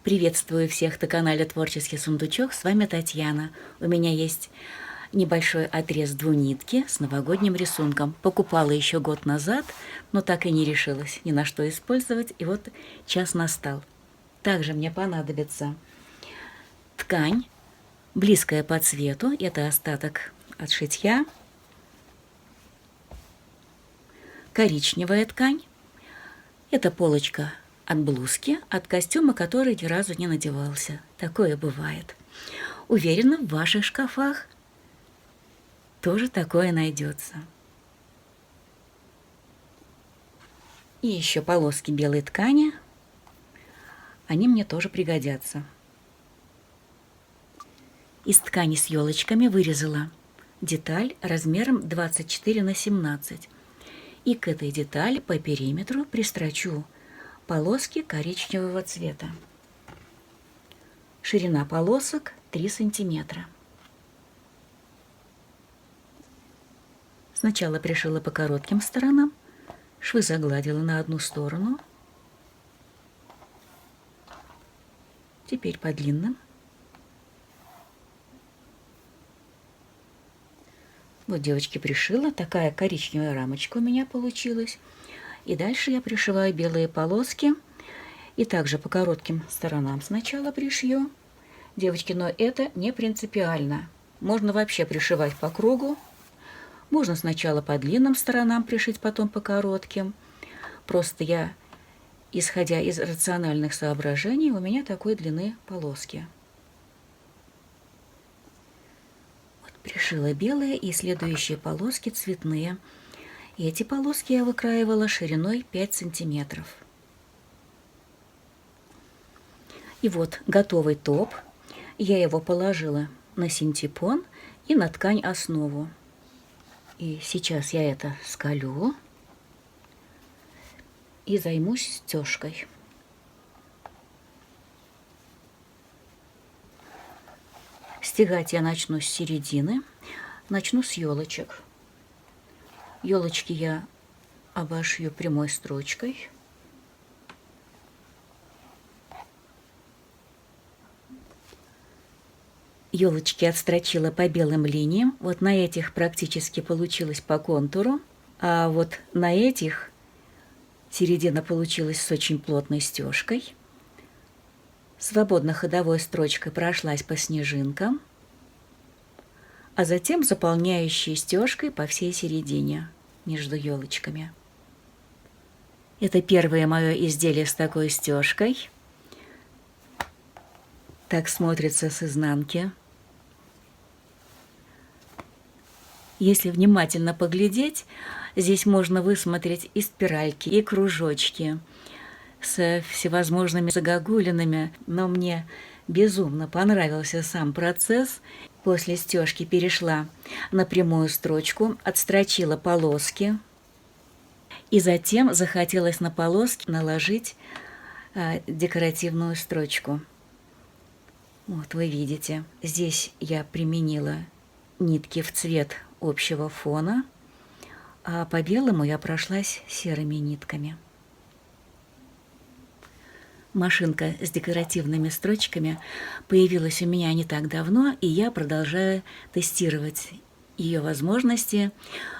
Приветствую всех на канале Творческий сундучок, с вами Татьяна. У меня есть небольшой отрез двунитки с новогодним рисунком. Покупала еще год назад, но так и не решилась ни на что использовать, и вот час настал. Также мне понадобится ткань, близкая по цвету, это остаток от шитья, коричневая ткань, это полочка от блузки, от костюма, который ни разу не надевался. Такое бывает. Уверена, в ваших шкафах тоже такое найдется. И еще полоски белой ткани. Они мне тоже пригодятся. Из ткани с елочками вырезала деталь размером 24 на 17. И к этой детали по периметру пристрочу полоски коричневого цвета. Ширина полосок 3 сантиметра. Сначала пришила по коротким сторонам, швы загладила на одну сторону, теперь по длинным. Вот, девочки, пришила, такая коричневая рамочка у меня получилась. И дальше я пришиваю белые полоски. И также по коротким сторонам сначала пришью. Девочки, но это не принципиально. Можно вообще пришивать по кругу. Можно сначала по длинным сторонам пришить, потом по коротким. Просто я, исходя из рациональных соображений, у меня такой длины полоски. Вот пришила белые и следующие полоски цветные. И эти полоски я выкраивала шириной 5 сантиметров. И вот готовый топ. Я его положила на синтепон и на ткань основу. И сейчас я это сколю и займусь стежкой. Стягать я начну с середины, начну с елочек. Елочки я обошью прямой строчкой. Елочки отстрочила по белым линиям. Вот на этих практически получилось по контуру, а вот на этих середина получилась с очень плотной стежкой. Свободно ходовой строчкой прошлась по снежинкам, а затем заполняющей стежкой по всей середине между елочками. Это первое мое изделие с такой стежкой. Так смотрится с изнанки. Если внимательно поглядеть, здесь можно высмотреть и спиральки, и кружочки с всевозможными загогулинами, но мне безумно понравился сам процесс. После стежки перешла на прямую строчку, отстрочила полоски, и затем захотелось на полоски наложить декоративную строчку. Вот вы видите, здесь я применила нитки в цвет общего фона, а по белому я прошлась серыми нитками. Машинка с декоративными строчками появилась у меня не так давно, и я продолжаю тестировать ее возможности.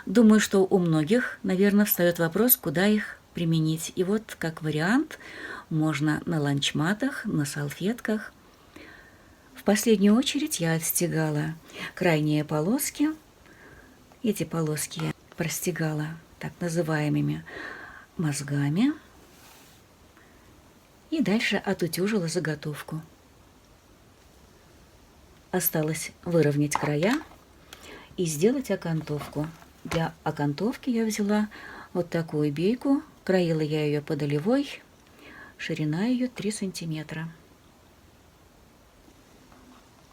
Думаю, что у многих, наверное, встает вопрос, куда их применить. И вот как вариант можно на ланчматах, на салфетках. В последнюю очередь я отстегала крайние полоски. Эти полоски я простегала так называемыми мозгами. И дальше отутюжила заготовку. Осталось выровнять края и сделать окантовку. Для окантовки я взяла вот такую бейку. Краила я ее по долевой. Ширина ее 3 сантиметра.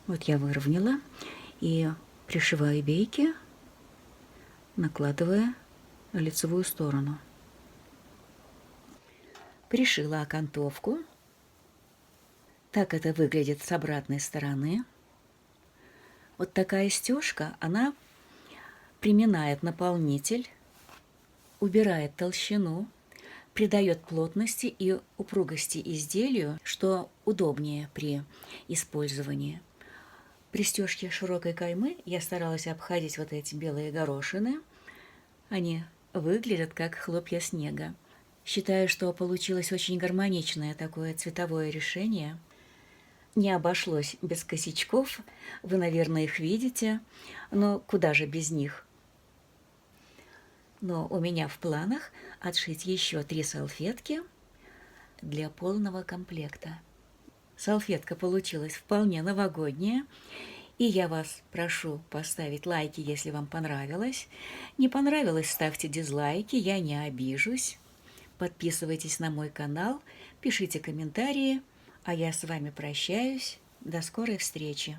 Вот я выровняла и пришиваю бейки, накладывая на лицевую сторону. Пришила окантовку. Так это выглядит с обратной стороны. Вот такая стежка, она приминает наполнитель, убирает толщину, придает плотности и упругости изделию, что удобнее при использовании. При широкой каймы я старалась обходить вот эти белые горошины. Они выглядят как хлопья снега. Считаю, что получилось очень гармоничное такое цветовое решение. Не обошлось без косячков, вы, наверное, их видите, но куда же без них? Но у меня в планах отшить еще 3 салфетки для полного комплекта. Салфетка получилась вполне новогодняя, и я вас прошу поставить лайки, если вам понравилось. Не понравилось, ставьте дизлайки, я не обижусь. Подписывайтесь на мой канал, пишите комментарии, а я с вами прощаюсь. До скорой встречи!